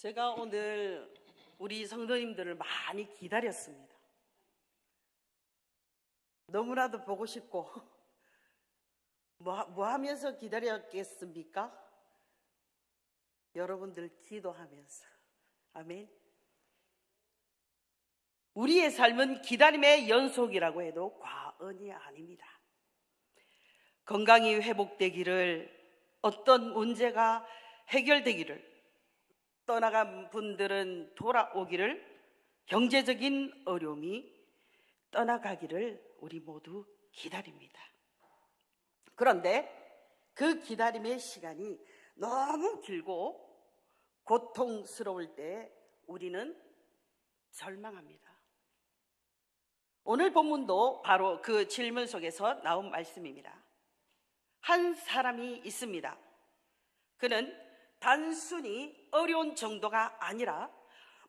제가 오늘 우리 성도님들을 많이 기다렸습니다. 너무나도 보고 싶고 뭐 하면서 기다렸겠습니까? 여러분들 기도하면서. 아멘. 우리의 삶은 기다림의 연속이라고 해도 과언이 아닙니다. 건강이 회복되기를, 어떤 문제가 해결되기를, 떠나간 분들은 돌아오기를, 경제적인 어려움이 떠나가기를 우리 모두 기다립니다. 그런데 그 기다림의 시간이 너무 길고 고통스러울 때 우리는 절망합니다. 오늘 본문도 바로 그 질문 속에서 나온 말씀입니다. 한 사람이 있습니다. 그는 단순히 어려운 정도가 아니라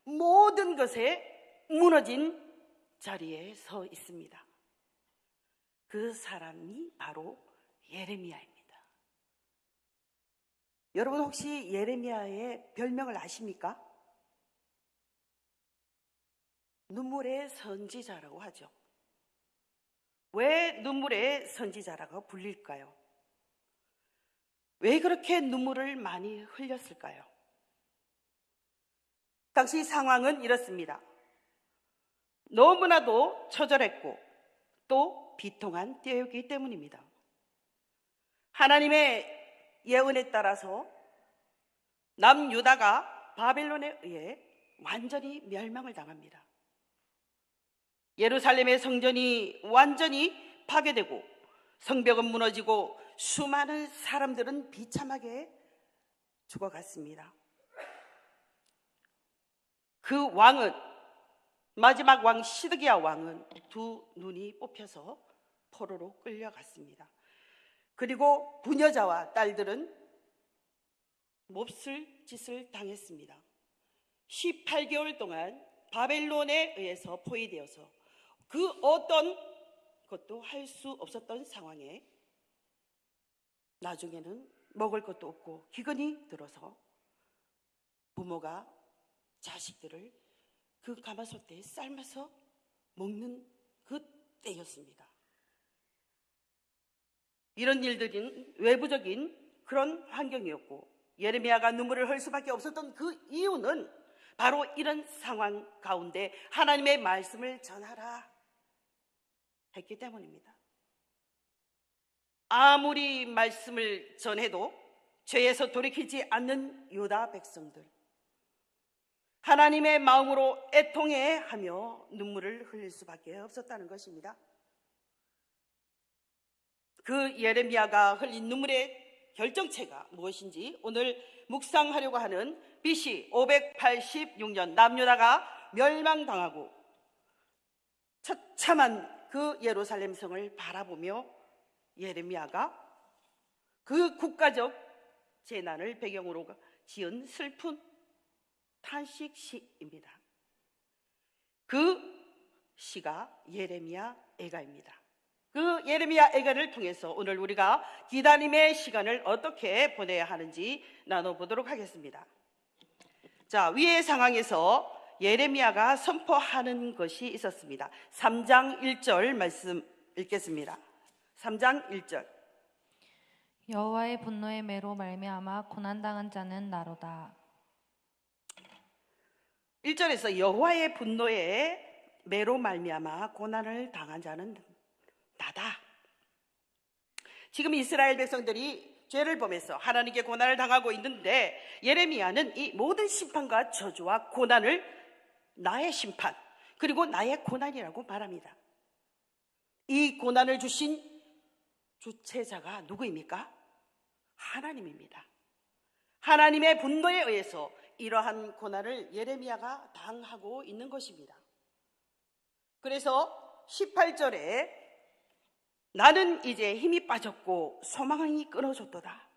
모든 것에 무너진 자리에 서 있습니다. 그 사람이 바로 예레미야입니다. 여러분 혹시 예레미야의 별명을 아십니까? 눈물의 선지자라고 하죠. 왜 눈물의 선지자라고 불릴까요? 왜 그렇게 눈물을 많이 흘렸을까요? 당시 상황은 이렇습니다. 너무나도 처절했고 또 비통한 때였기 때문입니다. 하나님의 예언에 따라서 남유다가 바벨론에 의해 완전히 멸망을 당합니다. 예루살렘의 성전이 완전히 파괴되고 성벽은 무너지고 수많은 사람들은 비참하게 죽어갔습니다. 그 왕은, 마지막 왕 시드기야 왕은 두 눈이 뽑혀서 포로로 끌려갔습니다. 그리고 부녀자와 딸들은 몹쓸 짓을 당했습니다. 18개월 동안 바벨론에 의해서 포위되어서 그 어떤 것도 할 수 없었던 상황에 나중에는 먹을 것도 없고 기근이 들어서 부모가 자식들을 그 가마솥에 삶아서 먹는 그 때였습니다. 이런 일들은 외부적인 그런 환경이었고, 예레미야가 눈물을 흘릴 수밖에 없었던 그 이유는 바로 이런 상황 가운데 하나님의 말씀을 전하라 했기 때문입니다. 아무리 말씀을 전해도 죄에서 돌이키지 않는 유다 백성들, 하나님의 마음으로 애통해하며 눈물을 흘릴 수밖에 없었다는 것입니다. 그 예레미야가 흘린 눈물의 결정체가 무엇인지 오늘 묵상하려고 하는 BC 586년 남유다가 멸망당하고 처참한 그 예루살렘 성을 바라보며 예레미야가 그 국가적 재난을 배경으로 지은 슬픈 탄식시입니다. 그 시가 예레미야 애가입니다. 그 예레미야 애가를 통해서 오늘 우리가 기다림의 시간을 어떻게 보내야 하는지 나눠보도록 하겠습니다. 자, 위의 상황에서 예레미야가 선포하는 것이 있었습니다. 3장 1절 말씀 읽겠습니다. 3장 1절. 여호와의 분노의 매로 말미암아 고난당한 자는 나로다. 1절에서 여호와의 분노의 매로 말미암아 고난을 당한 자는 나다. 지금 이스라엘 백성들이 죄를 범해서 하나님께 고난을 당하고 있는데, 예레미야는 이 모든 심판과 저주와 고난을 나의 심판, 그리고 나의 고난이라고 말합니다. 이 고난을 주신 주체자가 누구입니까? 하나님입니다. 하나님의 분노에 의해서 이러한 고난을 예레미야가 당하고 있는 것입니다. 그래서 18절에 나는 이제 힘이 빠졌고 소망이 끊어졌도다.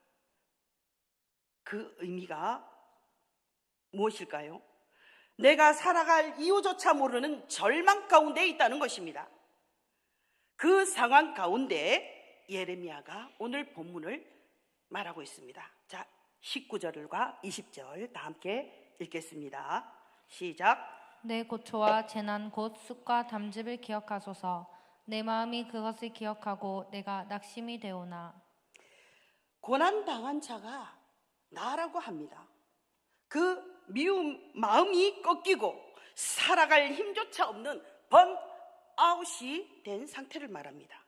그 의미가 무엇일까요? 내가 살아갈 이유조차 모르는 절망 가운데 있다는 것입니다. 그 상황 가운데 예레미야가 오늘 본문을 말하고 있습니다. 자, 19절과 20절 다 함께 읽겠습니다. 시작. 내 고초와 재난 곧 쑥과 담즙을 기억하소서. 내 마음이 그것을 기억하고 내가 낙심이 되오나. 고난당한 자가 나라고 합니다. 그 미움 마음이 꺾이고 살아갈 힘조차 없는 번아웃이 된 상태를 말합니다.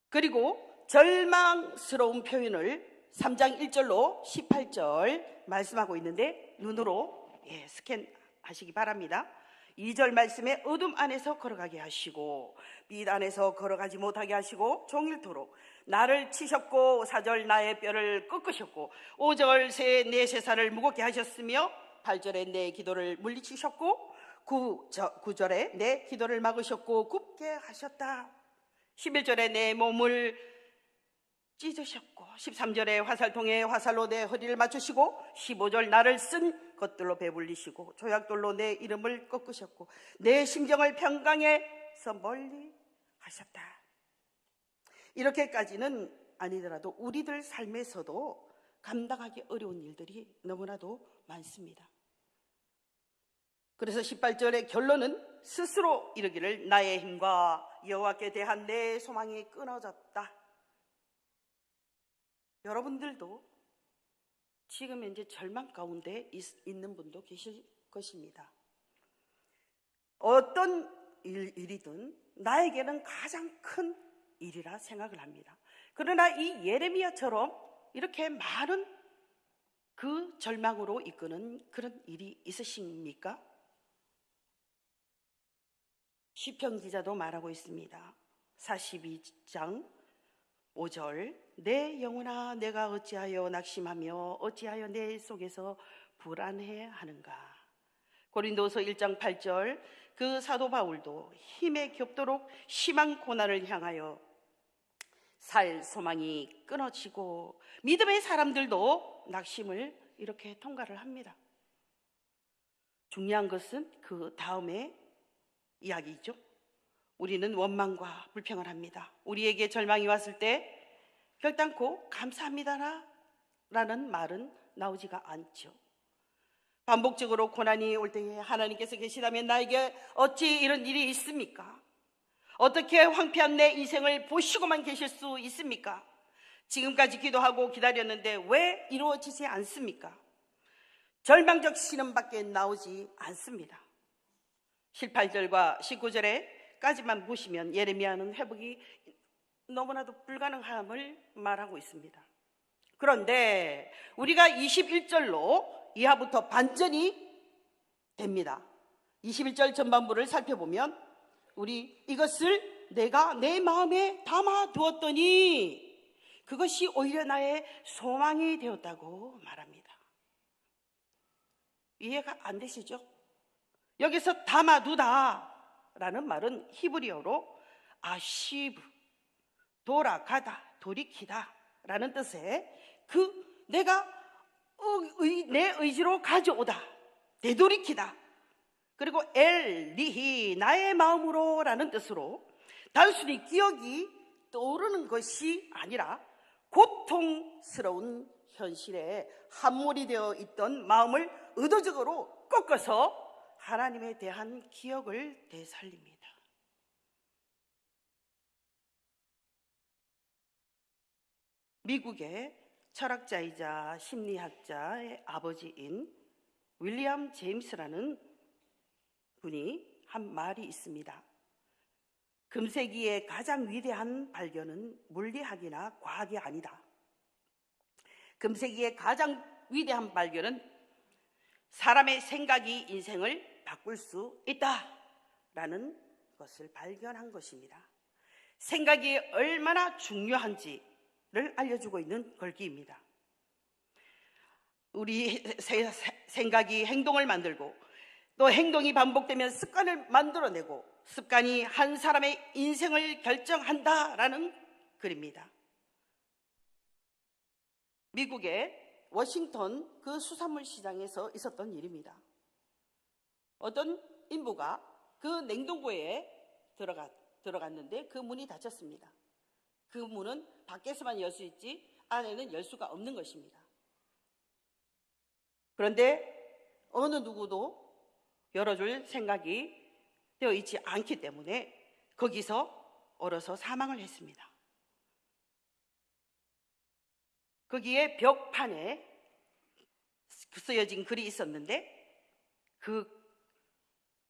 그리고 절망스러운 표현을 3장 1절로 18절 말씀하고 있는데 눈으로 스캔하시기 바랍니다. 2절 말씀에 어둠 안에서 걸어가게 하시고 빛 안에서 걸어가지 못하게 하시고 종일토록 나를 치셨고 4절 나의 뼈를 꺾으셨고 5절 내 세살을 무겁게 하셨으며 8절에 내 기도를 물리치셨고 9절에 내 기도를 막으셨고 굽게 하셨다. 11절에 내 몸을 찢으셨고 13절에 화살통에 화살로 내 허리를 맞추시고 15절 나를 쓴 것들로 배불리시고 조약돌로 내 이름을 꺾으셨고 내 심정을 평강에서 멀리 하셨다. 이렇게까지는 아니더라도 우리들 삶에서도 감당하기 어려운 일들이 너무나도 많습니다. 그래서 18절의 결론은 스스로 이르기를 나의 힘과 여호와께 대한 내 소망이 끊어졌다. 여러분들도 지금 현재 절망 가운데 있는 분도 계실 것입니다. 어떤 일이든 나에게는 가장 큰 일이라 생각을 합니다. 그러나 이 예레미야처럼 이렇게 많은 그 절망으로 이끄는 그런 일이 있으십니까? 시편 기자도 말하고 있습니다. 42장 5절 내 영혼아 내가 어찌하여 낙심하며 어찌하여 내 속에서 불안해하는가. 고린도서 1장 8절 그 사도 바울도 힘에 겹도록 심한 고난을 향하여 살 소망이 끊어지고 믿음의 사람들도 낙심을 이렇게 통과를 합니다. 중요한 것은 그 다음에 이야기죠. 우리는 원망과 불평을 합니다. 우리에게 절망이 왔을 때 결단코 감사합니다라는 말은 나오지가 않죠. 반복적으로 고난이 올 때에 하나님께서 계시다면 나에게 어찌 이런 일이 있습니까? 어떻게 황폐한 내 인생을 보시고만 계실 수 있습니까? 지금까지 기도하고 기다렸는데 왜 이루어지지 않습니까? 절망적 신음밖에 나오지 않습니다. 18절과 19절에까지만 보시면 예레미야는 회복이 너무나도 불가능함을 말하고 있습니다. 그런데 우리가 21절로 이하부터 반전이 됩니다. 21절 전반부를 살펴보면 우리 이것을 내가 내 마음에 담아두었더니 그것이 오히려 나의 소망이 되었다고 말합니다. 이해가 안 되시죠? 여기서 담아두다라는 말은 히브리어로 아시브, 돌아가다, 돌이키다 라는 뜻의 내가 내 의지로 가져오다, 되돌이키다, 그리고 엘리히 나의 마음으로 라는 뜻으로 단순히 기억이 떠오르는 것이 아니라 고통스러운 현실에 함몰이 되어 있던 마음을 의도적으로 꺾어서 하나님에 대한 기억을 되살립니다. 미국의 철학자이자 심리학자의 아버지인 윌리엄 제임스라는 분이 한 말이 있습니다. 금세기의 가장 위대한 발견은 물리학이나 과학이 아니다. 금세기의 가장 위대한 발견은 사람의 생각이 인생을 바꿀 수 있다라는 것을 발견한 것입니다. 생각이 얼마나 중요한지를 알려주고 있는 글귀입니다. 우리 생각이 행동을 만들고 또 행동이 반복되면 습관을 만들어내고 습관이 한 사람의 인생을 결정한다라는 글입니다. 미국의 워싱턴 그 수산물 시장에서 있었던 일입니다. 어떤 인부가 그 냉동고에 들어갔는데 그 문이 닫혔습니다. 그 문은 밖에서만 열 수 있지 안에는 열 수가 없는 것입니다. 그런데 어느 누구도 열어줄 생각이 되어 있지 않기 때문에 거기서 얼어서 사망을 했습니다. 거기에 벽판에 쓰여진 글이 있었는데 그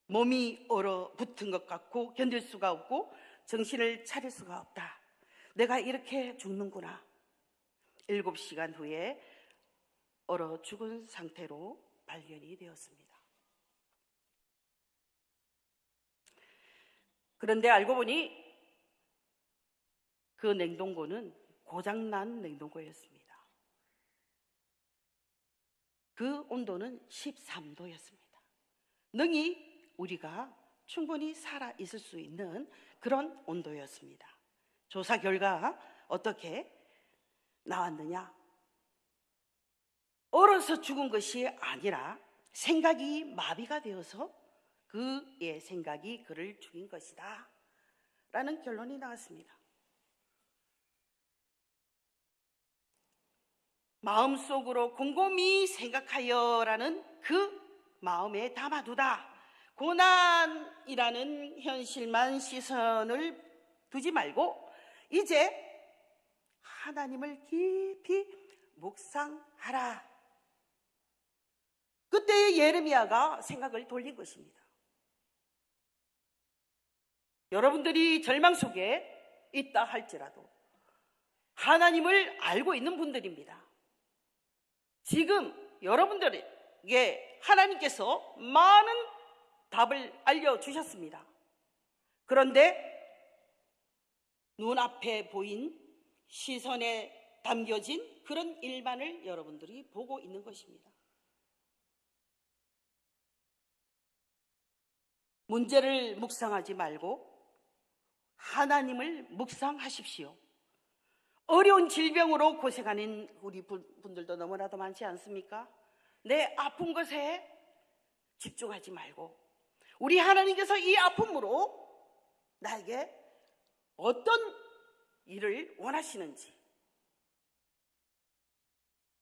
몸이 얼어붙은 것 같고 견딜 수가 없고 정신을 차릴 수가 없다. 내가 이렇게 죽는구나. 7시간 후에 얼어 죽은 상태로 발견이 되었습니다. 그런데 알고 보니 그 냉동고는 고장난 냉동고였습니다. 그 온도는 13도였습니다. 능히 우리가 충분히 살아 있을 수 있는 그런 온도였습니다. 조사 결과 어떻게 나왔느냐? 얼어서 죽은 것이 아니라 생각이 마비가 되어서 그의 생각이 그를 죽인 것이다 라는 결론이 나왔습니다. 마음속으로 곰곰이 생각하여라는 그 마음에 담아두다. 고난이라는 현실만 시선을 두지 말고 이제 하나님을 깊이 묵상하라. 그때 예레미야가 생각을 돌린 것입니다. 여러분들이 절망 속에 있다 할지라도 하나님을 알고 있는 분들입니다. 지금 여러분들에게 하나님께서 많은 답을 알려주셨습니다. 그런데 눈앞에 보인 시선에 담겨진 그런 일만을 여러분들이 보고 있는 것입니다. 문제를 묵상하지 말고 하나님을 묵상하십시오. 어려운 질병으로 고생하는 우리 분들도 너무나도 많지 않습니까? 내 아픈 것에 집중하지 말고 우리 하나님께서 이 아픔으로 나에게 어떤 일을 원하시는지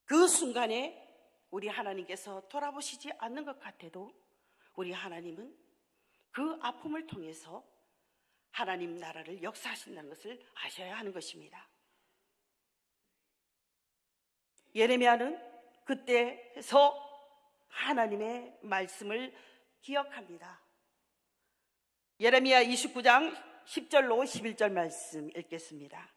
그 순간에 우리 하나님께서 돌아보시지 않는 것 같아도 우리 하나님은 그 아픔을 통해서 하나님 나라를 역사하신다는 것을 아셔야 하는 것입니다. 예레미야는 그때서 하나님의 말씀을 기억합니다. 예레미야 29장 10절로 11절 말씀 읽겠습니다.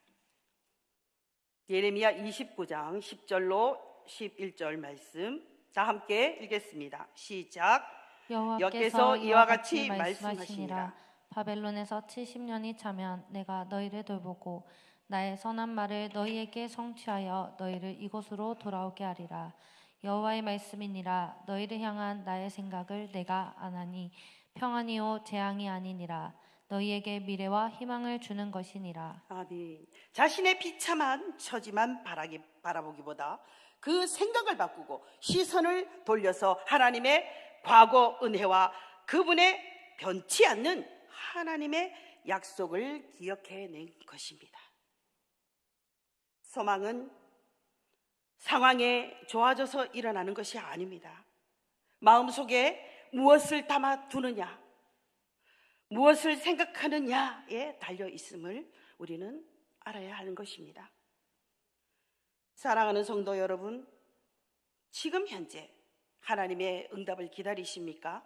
예레미야 29장 10절로 11절 말씀, 자 함께 읽겠습니다. 시작. 여호와께서 이와 같이 말씀하시니라. 바벨론에서 70년이 차면 내가 너희를 돌보고 나의 선한 말을 너희에게 성취하여 너희를 이곳으로 돌아오게 하리라. 여호와의 말씀이니라. 너희를 향한 나의 생각을 내가 아나니 평안이요 재앙이 아니니라. 너희에게 미래와 희망을 주는 것이니라. 아멘. 자신의 비참한 처지만 바라보기보다 그 생각을 바꾸고 시선을 돌려서 하나님의 과거 은혜와 그분의 변치 않는 하나님의 약속을 기억해낸 것입니다. 소망은 상황에 좋아져서 일어나는 것이 아닙니다. 마음속에 무엇을 담아두느냐, 무엇을 생각하느냐에 달려 있음을 우리는 알아야 하는 것입니다. 사랑하는 성도 여러분, 지금 현재 하나님의 응답을 기다리십니까?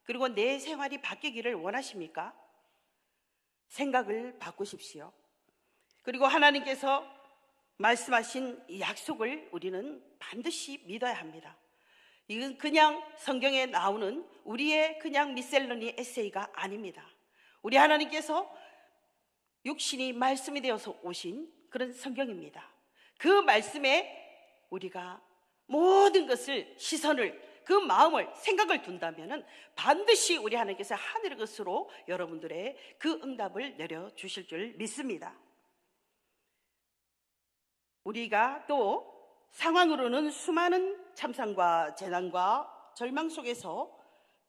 그리고 내 생활이 바뀌기를 원하십니까? 생각을 바꾸십시오. 그리고 하나님께서 말씀하신 이 약속을 우리는 반드시 믿어야 합니다. 이건 그냥 성경에 나오는 우리의 그냥 미셀러니 에세이가 아닙니다. 우리 하나님께서 육신이 말씀이 되어서 오신 그런 성경입니다. 그 말씀에 우리가 모든 것을, 시선을, 그 마음을, 생각을 둔다면 반드시 우리 하나님께서 하늘의 것으로 여러분들의 그 응답을 내려주실 줄 믿습니다. 우리가 또 상황으로는 수많은 참상과 재난과 절망 속에서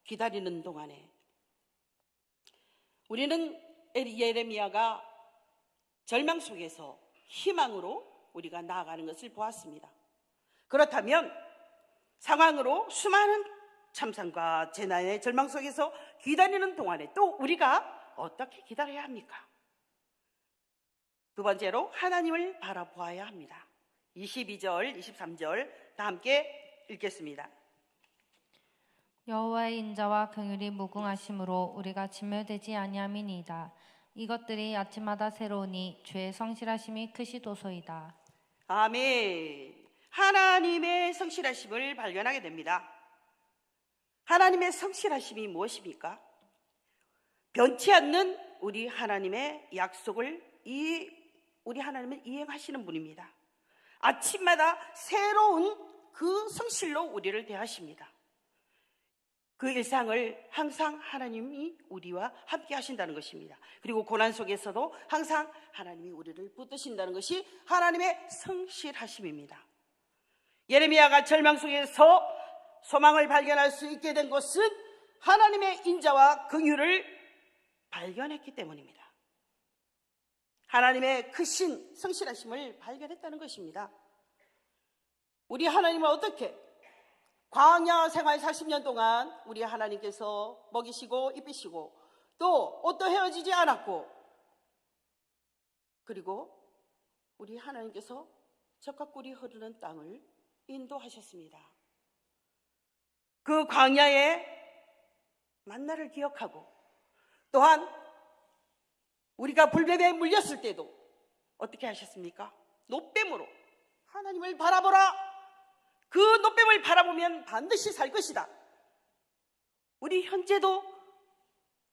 기다리는 동안에 우리는 예레미야가 절망 속에서 희망으로 우리가 나아가는 것을 보았습니다. 그렇다면 상황으로 수많은 참상과 재난의 절망 속에서 기다리는 동안에 또 우리가 어떻게 기다려야 합니까? 두 번째로 하나님을 바라보아야 합니다. 22절, 23절 다 함께 읽겠습니다. 여호와의 인자와 긍휼이 무궁하심으로 우리가 진멸되지 아니함이니이다. 이것들이 아침마다 새로우니 주의 성실하심이 크시도소이다. 아멘. 하나님의 성실하심을 발견하게 됩니다. 하나님의 성실하심이 무엇입니까? 변치 않는 우리 하나님의 약속을 우리 하나님은 이행하시는 분입니다. 아침마다 새로운 그 성실로 우리를 대하십니다. 그 일상을 항상 하나님이 우리와 함께 하신다는 것입니다. 그리고 고난 속에서도 항상 하나님이 우리를 붙드신다는 것이 하나님의 성실하심입니다. 예레미야가 절망 속에서 소망을 발견할 수 있게 된 것은 하나님의 인자와 긍휼을 발견했기 때문입니다. 하나님의 크신 성실하심을 발견했다는 것입니다. 우리 하나님은 어떻게 광야 생활 40년 동안 우리 하나님께서 먹이시고 입히시고 또 옷도 헤어지지 않았고, 그리고 우리 하나님께서 젖과 꿀이 흐르는 땅을 인도하셨습니다. 그 광야의 만나를 기억하고, 또한 우리가 불뱀에 물렸을 때도 어떻게 하셨습니까? 노뱀으로 하나님을 바라보라. 그 노뱀을 바라보면 반드시 살 것이다. 우리 현재도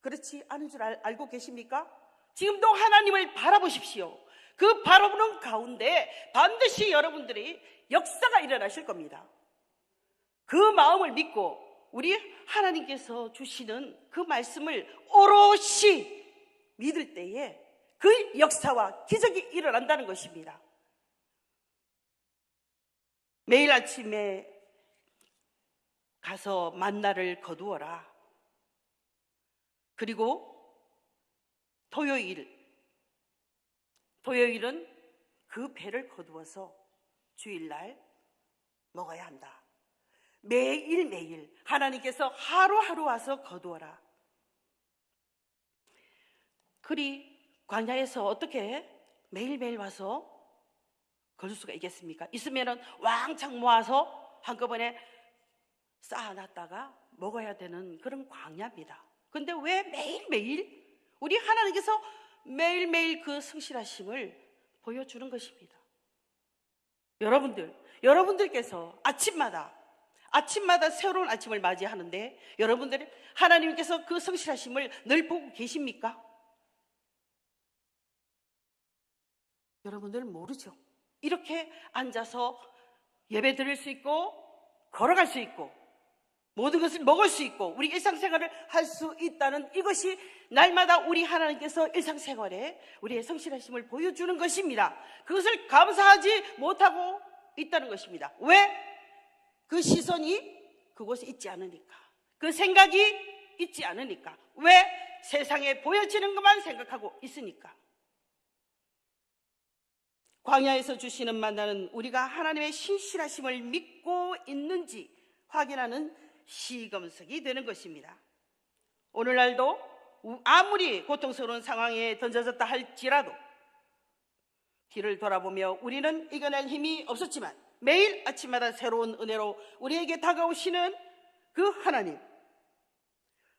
그렇지 않은 줄 알고 계십니까? 지금도 하나님을 바라보십시오. 그 바라보는 가운데 반드시 여러분들이 역사가 일어나실 겁니다. 그 마음을 믿고 우리 하나님께서 주시는 그 말씀을 오롯이 믿을 때에 그 역사와 기적이 일어난다는 것입니다. 매일 아침에 가서 만나를 거두어라. 그리고 토요일은 그 배를 거두어서 주일날 먹어야 한다. 매일매일 하나님께서 하루하루 와서 거두어라. 그리 광야에서 어떻게 매일매일 와서 거둘 수가 있겠습니까? 있으면은 왕창 모아서 한꺼번에 쌓아놨다가 먹어야 되는 그런 광야입니다. 근데 왜 매일매일 우리 하나님께서 매일매일 그 성실하심을 보여주는 것입니다. 여러분들께서 아침마다 새로운 아침을 맞이하는데 여러분들이 하나님께서 그 성실하심을 늘 보고 계십니까? 여러분들 모르죠. 이렇게 앉아서 예배 드릴 수 있고 걸어갈 수 있고 모든 것을 먹을 수 있고 우리 일상생활을 할 수 있다는 이것이 날마다 우리 하나님께서 일상생활에 우리의 성실하심을 보여주는 것입니다. 그것을 감사하지 못하고 있다는 것입니다. 왜? 그 시선이 그곳에 있지 않으니까, 그 생각이 있지 않으니까, 왜? 세상에 보여지는 것만 생각하고 있으니까. 광야에서 주시는 만나는 우리가 하나님의 신실하심을 믿고 있는지 확인하는 시검석이 되는 것입니다. 오늘날도 아무리 고통스러운 상황에 던져졌다 할지라도 뒤를 돌아보며 우리는 이겨낼 힘이 없었지만 매일 아침마다 새로운 은혜로 우리에게 다가오시는 그 하나님,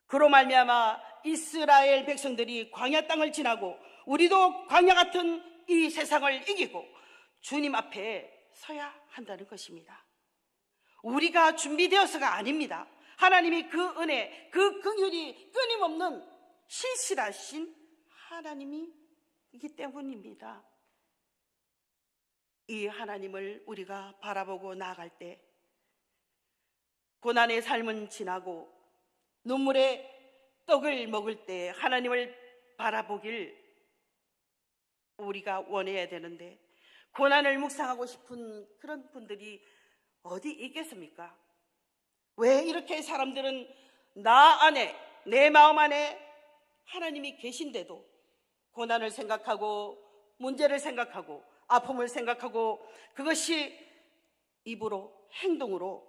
그로 말미암아 이스라엘 백성들이 광야 땅을 지나고 우리도 광야 같은 이 세상을 이기고 주님 앞에 서야 한다는 것입니다. 우리가 준비되어서가 아닙니다. 하나님이 그 은혜, 그 긍휼이 끊임없는 신실하신 하나님이기 때문입니다. 이 하나님을 우리가 바라보고 나아갈 때 고난의 삶은 지나고 눈물의 떡을 먹을 때 하나님을 바라보길 우리가 원해야 되는데 고난을 묵상하고 싶은 그런 분들이 어디 있겠습니까? 왜 이렇게 사람들은 나 안에, 내 마음 안에 하나님이 계신데도 고난을 생각하고 문제를 생각하고 아픔을 생각하고 그것이 입으로 행동으로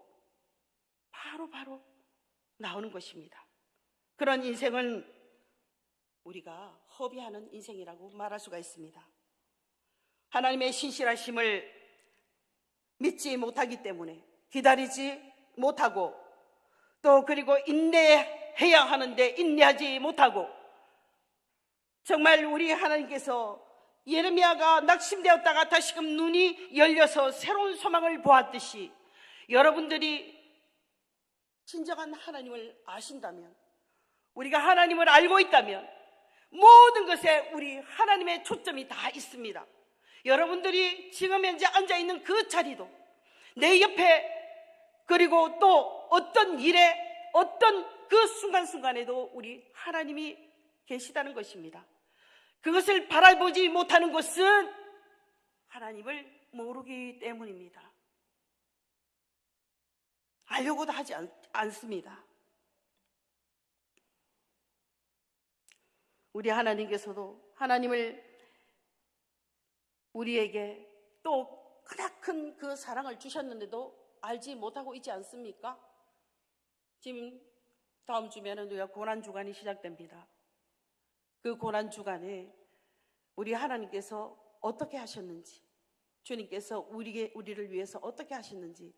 바로 나오는 것입니다. 그런 인생은 우리가 허비하는 인생이라고 말할 수가 있습니다. 하나님의 신실하심을 믿지 못하기 때문에 기다리지 못하고, 또 그리고 인내해야 하는데 인내하지 못하고, 정말 우리 하나님께서 예레미야가 낙심되었다가 다시금 눈이 열려서 새로운 소망을 보았듯이 여러분들이 진정한 하나님을 아신다면, 우리가 하나님을 알고 있다면 모든 것에 우리 하나님의 초점이 다 있습니다. 여러분들이 지금 현재 앉아있는 그 자리도, 내 옆에, 그리고 또 어떤 일에, 어떤 그 순간순간에도 우리 하나님이 계시다는 것입니다. 그것을 바라보지 못하는 것은 하나님을 모르기 때문입니다. 알려고도 하지 않습니다. 우리 하나님께서도 하나님을 우리에게 또 크나큰 그 사랑을 주셨는데도 알지 못하고 있지 않습니까? 지금 다음 주면은 우리가 고난주간이 시작됩니다. 그 고난주간에 우리 하나님께서 어떻게 하셨는지, 주님께서 우리를 위해서 어떻게 하셨는지,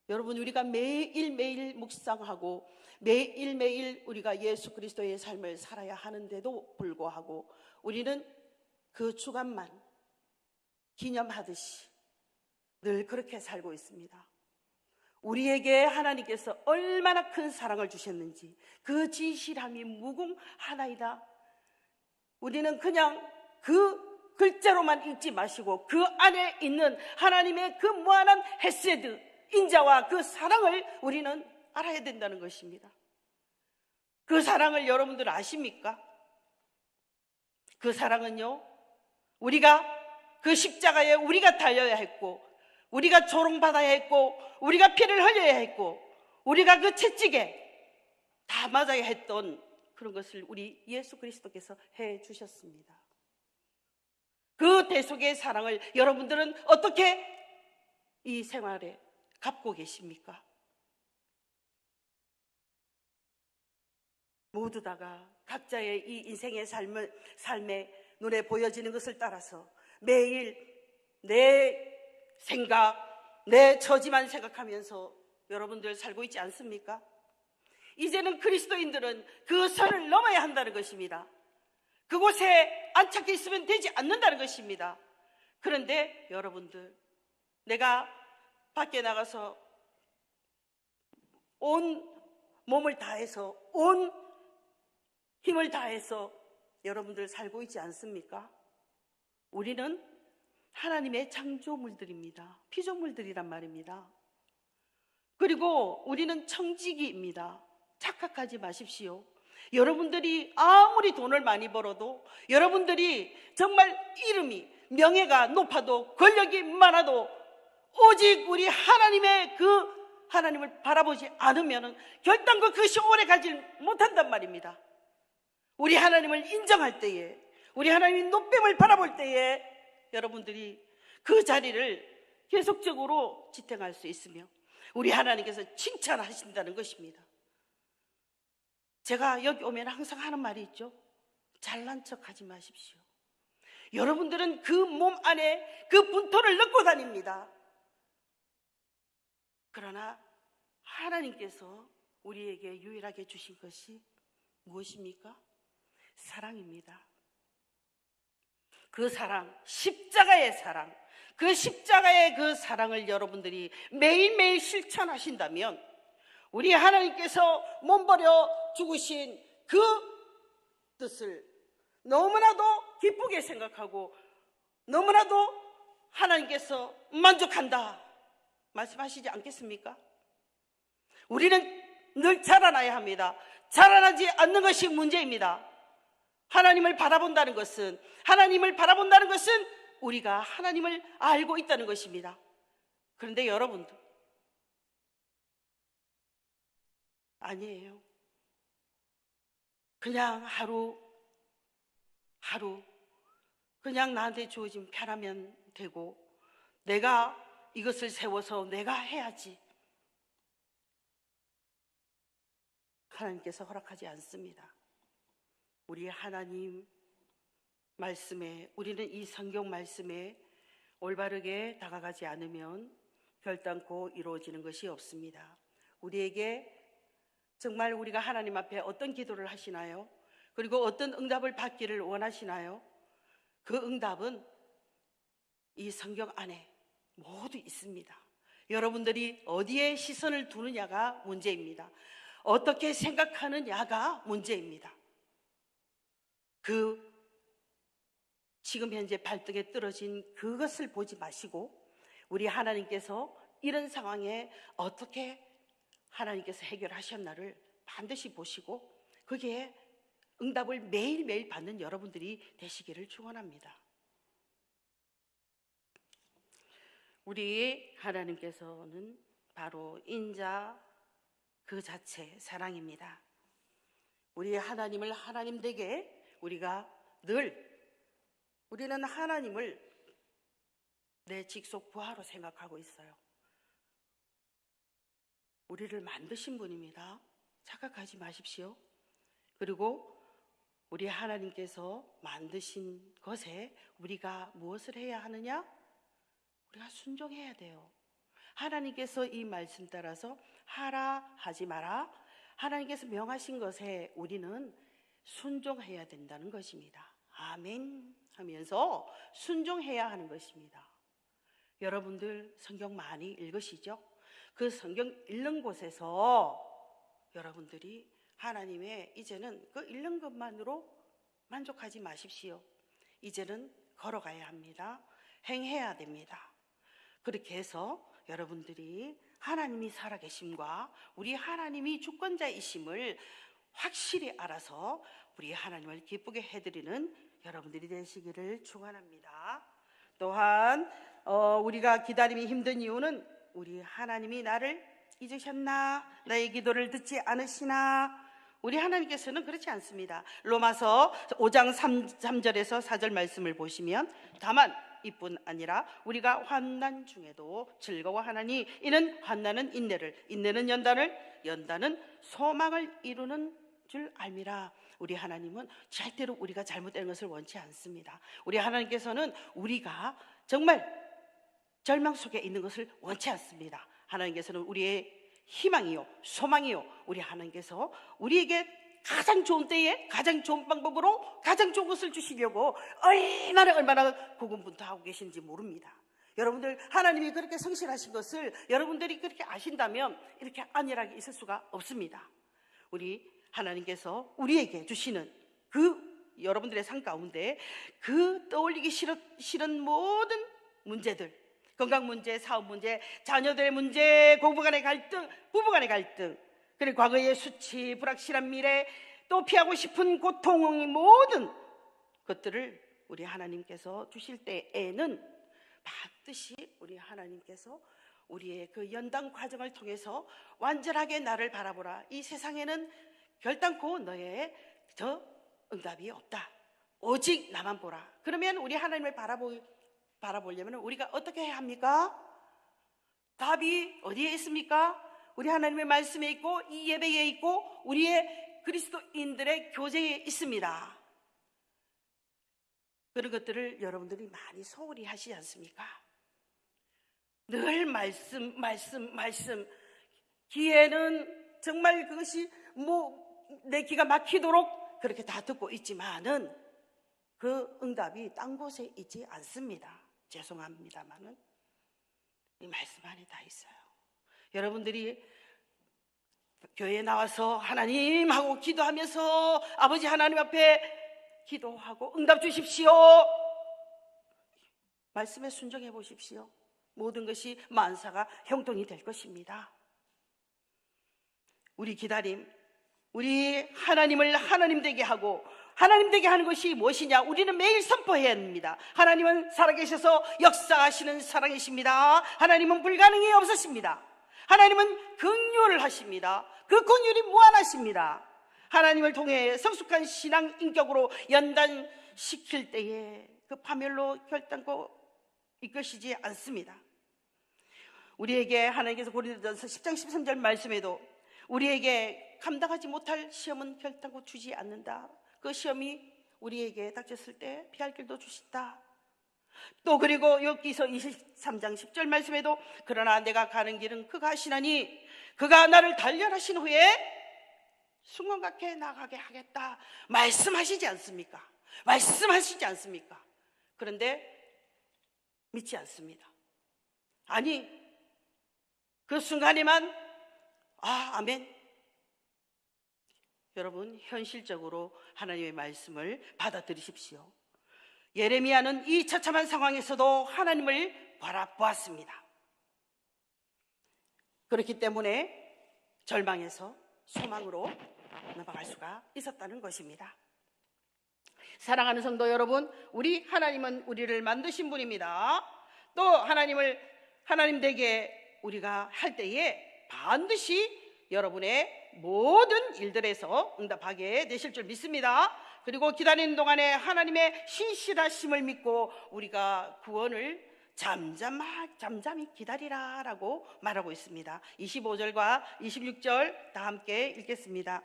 여러분, 우리가 매일매일 묵상하고 매일매일 우리가 예수 그리스도의 삶을 살아야 하는데도 불구하고 우리는 그 주간만 기념하듯이 늘 그렇게 살고 있습니다. 우리에게 하나님께서 얼마나 큰 사랑을 주셨는지, 그 진실함이 무궁하나이다. 우리는 그냥 그 글자로만 읽지 마시고 그 안에 있는 하나님의 그 무한한 헤세드, 인자와 그 사랑을 우리는 알아야 된다는 것입니다. 그 사랑을 여러분들 아십니까? 그 사랑은요, 우리가 그 십자가에 우리가 달려야 했고, 우리가 조롱받아야 했고, 우리가 피를 흘려야 했고, 우리가 그 채찍에 다 맞아야 했던 그런 것을 우리 예수 그리스도께서 해 주셨습니다. 그 대속의 사랑을 여러분들은 어떻게 이 생활에 갖고 계십니까? 모두 다가 각자의 이 인생의 삶에 눈에 보여지는 것을 따라서 매일 내 생각, 내 처지만 생각하면서 여러분들 살고 있지 않습니까? 이제는 그리스도인들은 그 선을 넘어야 한다는 것입니다. 그곳에 안착해 있으면 되지 않는다는 것입니다. 그런데 여러분들, 내가 밖에 나가서 온 몸을 다해서, 온 힘을 다해서 여러분들 살고 있지 않습니까? 우리는 하나님의 창조물들입니다. 피조물들이란 말입니다. 그리고 우리는 청지기입니다. 착각하지 마십시오. 여러분들이 아무리 돈을 많이 벌어도, 여러분들이 정말 이름이, 명예가 높아도, 권력이 많아도 오직 우리 하나님의 그 하나님을 바라보지 않으면 결단코 그것이 오래 가지 못한단 말입니다. 우리 하나님을 인정할 때에, 우리 하나님의 높임을 바라볼 때에 여러분들이 그 자리를 계속적으로 지탱할 수 있으며 우리 하나님께서 칭찬하신다는 것입니다. 제가 여기 오면 항상 하는 말이 있죠. 잘난 척하지 마십시오. 여러분들은 그 몸 안에 그 분토를 넣고 다닙니다. 그러나 하나님께서 우리에게 유일하게 주신 것이 무엇입니까? 사랑입니다. 그 사랑, 십자가의 사랑, 그 십자가의 그 사랑을 여러분들이 매일매일 실천하신다면 우리 하나님께서 몸버려 죽으신 그 뜻을 너무나도 기쁘게 생각하고 너무나도 하나님께서 만족한다 말씀하시지 않겠습니까? 우리는 늘 자라나야 합니다. 자라나지 않는 것이 문제입니다. 하나님을 바라본다는 것은 우리가 하나님을 알고 있다는 것입니다. 그런데 여러분들, 아니에요. 그냥 하루 그냥 나한테 주어진 편하면 되고 내가 이것을 세워서 내가 해야지. 하나님께서 허락하지 않습니다. 우리 하나님 말씀에, 우리는 이 성경 말씀에 올바르게 다가가지 않으면 결단코 이루어지는 것이 없습니다. 우리에게 정말 우리가 하나님 앞에 어떤 기도를 하시나요? 그리고 어떤 응답을 받기를 원하시나요? 그 응답은 이 성경 안에 모두 있습니다. 여러분들이 어디에 시선을 두느냐가 문제입니다. 어떻게 생각하느냐가 문제입니다. 지금 현재 발등에 떨어진 그것을 보지 마시고 우리 하나님께서 이런 상황에 어떻게 하나님께서 해결하셨나를 반드시 보시고 거기에 응답을 매일매일 받는 여러분들이 되시기를 축원합니다. 우리 하나님께서는 바로 인자 그 자체 사랑입니다. 우리 하나님을 하나님 되게 우리는 하나님을 내 직속 부하로 생각하고 있어요. 우리를 만드신 분입니다. 착각하지 마십시오. 그리고 우리 하나님께서 만드신 것에 우리가 무엇을 해야 하느냐? 우리가 순종해야 돼요. 하나님께서 이 말씀 따라서 하라 하지 마라, 하나님께서 명하신 것에 우리는 순종해야 된다는 것입니다. 아멘 하면서 순종해야 하는 것입니다. 여러분들 성경 많이 읽으시죠? 그 성경 읽는 곳에서 여러분들이 하나님의 이제는 그 읽는 것만으로 만족하지 마십시오. 이제는 걸어가야 합니다. 행해야 됩니다. 그렇게 해서 여러분들이 하나님이 살아계심과 우리 하나님이 주권자이심을 확실히 알아서 우리 하나님을 기쁘게 해드리는 여러분들이 되시기를 축원합니다. 또한 우리가 기다림이 힘든 이유는 우리 하나님이 나를 잊으셨나? 나의 기도를 듣지 않으시나? 우리 하나님께서는 그렇지 않습니다. 로마서 5장 3절에서 4절 말씀을 보시면 다만 이뿐 아니라 우리가 환난 중에도 즐거워하나니 이는 환난은 인내를, 인내는 연단은 소망을 이루는 줄 알미라. 우리 하나님은 절대로 우리가 잘못된 것을 원치 않습니다. 우리 하나님께서는 우리가 정말 절망 속에 있는 것을 원치 않습니다. 하나님께서는 우리의 희망이요 소망이요, 우리 하나님께서 우리에게 가장 좋은 때에 가장 좋은 방법으로 가장 좋은 것을 주시려고 얼마나 고군분투하고 계신지 모릅니다. 여러분들 하나님이 그렇게 성실하신 것을 여러분들이 그렇게 아신다면 이렇게 안일하게 있을 수가 없습니다. 우리 하나님께서 우리에게 주시는 여러분들의 삶 가운데 떠올리기 싫은 모든 문제들, 건강 문제, 사업 문제, 자녀들의 문제, 고부 간의 갈등, 부부 간의 갈등, 그리고 과거의 수치, 불확실한 미래, 또 피하고 싶은 고통의 모든 것들을 우리 하나님께서 주실 때에는 반드시 우리 하나님께서 우리의 그 연단 과정을 통해서 완전하게 나를 바라보라. 이 세상에는 결단코 너의 저 응답이 없다. 오직 나만 보라. 그러면 우리 하나님을 바라보려면 우리가 어떻게 해야 합니까? 답이 어디에 있습니까? 우리 하나님의 말씀에 있고 이 예배에 있고 우리의 그리스도인들의 교제에 있습니다. 그런 것들을 여러분들이 많이 소홀히 하시지 않습니까? 늘 말씀 귀에는 정말 그것이 내 귀가 막히도록 그렇게 다 듣고 있지만은 그 응답이 딴 곳에 있지 않습니다. 죄송합니다만은 이 말씀 안에 다 있어요. 여러분들이 교회에 나와서 하나님 하고 기도하면서 아버지 하나님 앞에 기도하고 응답 주십시오. 말씀에 순종해 보십시오. 모든 것이 만사가 형통이 될 것입니다. 우리 기다림, 우리 하나님을 하나님 되게 하고 하나님 되게 하는 것이 무엇이냐? 우리는 매일 선포해야 합니다. 하나님은 살아계셔서 역사하시는 사랑이십니다. 하나님은 불가능이 없으십니다. 하나님은 긍휼을 하십니다. 그 긍휼이 무한하십니다. 하나님을 통해 성숙한 신앙 인격으로 연단시킬 때에 그 파멸로 결단코 이끄시지 않습니다. 우리에게 하나님께서 고린도전서 10장 13절 말씀에도 우리에게 감당하지 못할 시험은 결단코 주지 않는다. 그 시험이 우리에게 닥쳤을 때 피할 길도 주신다. 또 그리고 욥기서 23장 10절 말씀에도 그러나 내가 가는 길은 그가 하시나니 그가 나를 단련하신 후에 순간같게 나가게 하겠다 말씀하시지 않습니까? 말씀하시지 않습니까? 그런데 믿지 않습니다. 아니, 그 순간에만 아멘. 여러분, 현실적으로 하나님의 말씀을 받아들이십시오. 예레미야는 이 처참한 상황에서도 하나님을 바라보았습니다. 그렇기 때문에 절망에서 소망으로 넘어갈 수가 있었다는 것입니다. 사랑하는 성도 여러분, 우리 하나님은 우리를 만드신 분입니다. 또 하나님 댁에 우리가 할 때에 반드시 여러분의 모든 일들에서 응답하게 되실 줄 믿습니다. 그리고 기다리는 동안에 하나님의 신실하심을 믿고 우리가 구원을 잠잠히 기다리라라고 말하고 있습니다. 25절과 26절 다 함께 읽겠습니다.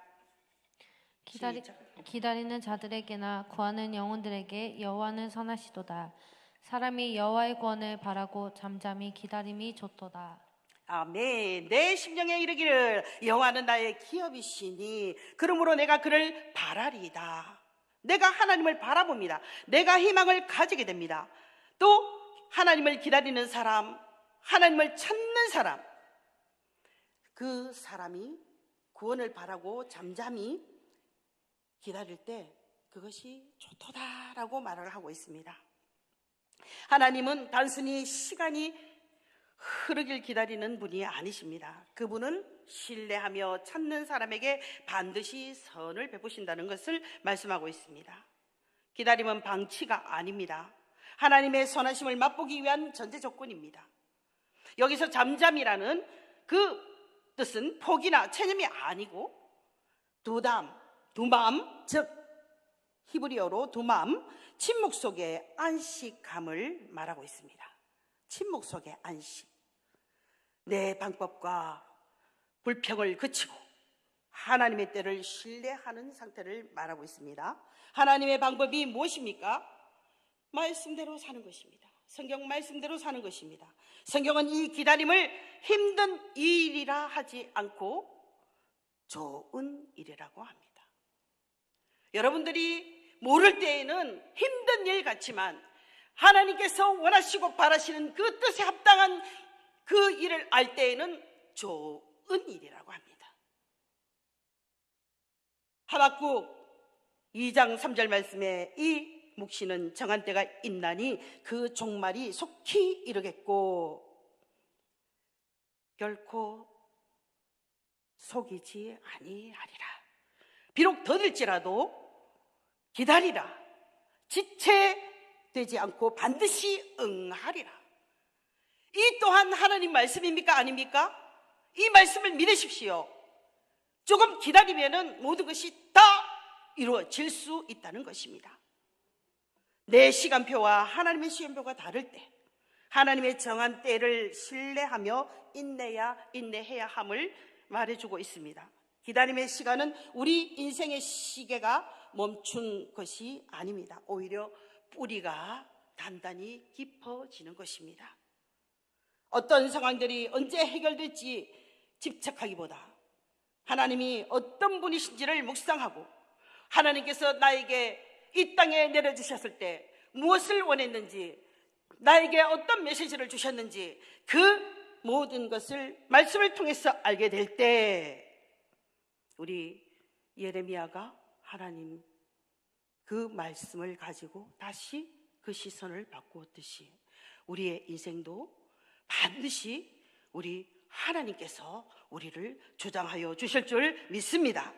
기다리는 자들에게나 구하는 영혼들에게 여호와는 선하시도다. 사람이 여호와의 구원을 바라고 잠잠히 기다림이 좋도다. 아멘. 내 심령에 이르기를 여호와는 나의 기업이시니 그러므로 내가 그를 바라리이다. 내가 하나님을 바라봅니다. 내가 희망을 가지게 됩니다. 또 하나님을 기다리는 사람, 하나님을 찾는 사람, 그 사람이 구원을 바라고 잠잠히 기다릴 때 그것이 좋도다라고 말을 하고 있습니다. 하나님은 단순히 시간이 흐르길 기다리는 분이 아니십니다. 그분은 신뢰하며 찾는 사람에게 반드시 선을 베푸신다는 것을 말씀하고 있습니다. 기다림은 방치가 아닙니다. 하나님의 선하심을 맛보기 위한 전제 조건입니다. 여기서 잠잠이라는 그 뜻은 포기나 체념이 아니고 두맘, 즉 히브리어로 두맘, 침묵 속의 안식함을 말하고 있습니다. 침묵 속의 안식. 내 방법과 불평을 그치고 하나님의 때를 신뢰하는 상태를 말하고 있습니다. 하나님의 방법이 무엇입니까? 말씀대로 사는 것입니다. 성경 말씀대로 사는 것입니다. 성경은 이 기다림을 힘든 일이라 하지 않고 좋은 일이라고 합니다. 여러분들이 모를 때에는 힘든 일 같지만 하나님께서 원하시고 바라시는 그 뜻에 합당한 그 일을 알 때에는 좋은 일이라고 합니다. 하박국 2장 3절 말씀에 이 묵시는 정한 때가 있나니 그 종말이 속히 이르겠고 결코 속이지 아니하리라. 비록 더딜지라도 기다리라. 지체되지 않고 반드시 응하리라. 이 또한 하나님 말씀입니까? 아닙니까? 이 말씀을 믿으십시오. 조금 기다리면은 모든 것이 다 이루어질 수 있다는 것입니다. 내 시간표와 하나님의 시간표가 다를 때 하나님의 정한 때를 신뢰하며 인내해야 함을 말해주고 있습니다. 기다림의 시간은 우리 인생의 시계가 멈춘 것이 아닙니다. 오히려 뿌리가 단단히 깊어지는 것입니다. 어떤 상황들이 언제 해결될지 집착하기보다 하나님이 어떤 분이신지를 묵상하고 하나님께서 나에게 이 땅에 내려주셨을 때 무엇을 원했는지, 나에게 어떤 메시지를 주셨는지 그 모든 것을 말씀을 통해서 알게 될 때 우리 예레미야가 하나님 그 말씀을 가지고 다시 그 시선을 바꾸었듯이 우리의 인생도 반드시 우리 하나님께서 우리를 주장하여 주실 줄 믿습니다.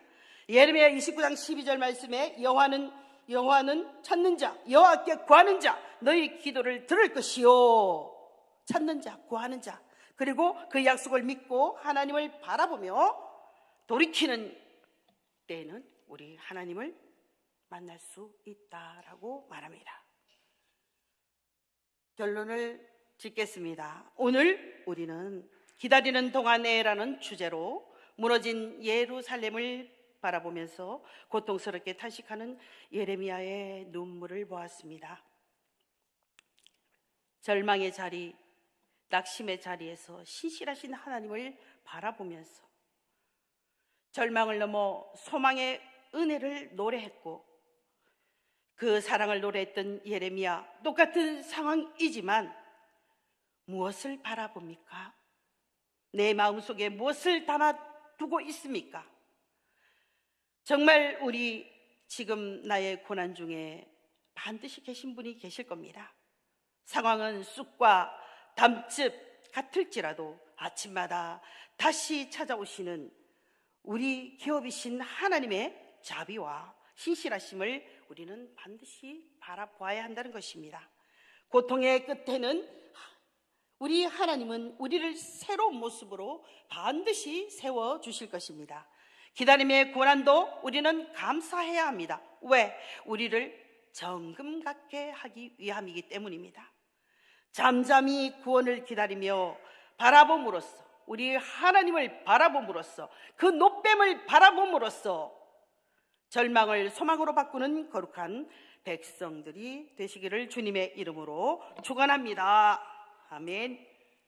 예레미야 29장 12절 말씀에 여호와는 찾는 자, 여호와께 구하는 자, 너희 기도를 들을 것이요. 찾는 자, 구하는 자, 그리고 그 약속을 믿고 하나님을 바라보며 돌이키는 때에는 우리 하나님을 만날 수 있다라고 말합니다. 결론을 짓겠습니다. 오늘 우리는 기다리는 동안에라는 주제로 무너진 예루살렘을 바라보면서 고통스럽게 탄식하는 예레미야의 눈물을 보았습니다. 절망의 자리, 낙심의 자리에서 신실하신 하나님을 바라보면서 절망을 넘어 소망의 은혜를 노래했고, 그 사랑을 노래했던 예레미야, 똑같은 상황이지만 무엇을 바라봅니까? 내 마음속에 무엇을 담아두고 있습니까? 정말 우리 지금 나의 고난 중에 반드시 계신 분이 계실 겁니다. 상황은 쑥과 담즙 같을지라도 아침마다 다시 찾아오시는 우리 기업이신 하나님의 자비와 신실하심을 우리는 반드시 바라보아야 한다는 것입니다. 고통의 끝에는 우리 하나님은 우리를 새로운 모습으로 반드시 세워주실 것입니다. 기다림의 고난도 우리는 감사해야 합니다. 왜? 우리를 정금 같게 하기 위함이기 때문입니다. 잠잠히 구원을 기다리며 바라봄으로써, 우리 하나님을 바라봄으로써, 그 노뱀을 바라봄으로써 절망을 소망으로 바꾸는 거룩한 백성들이 되시기를 주님의 이름으로 축원합니다. 아멘.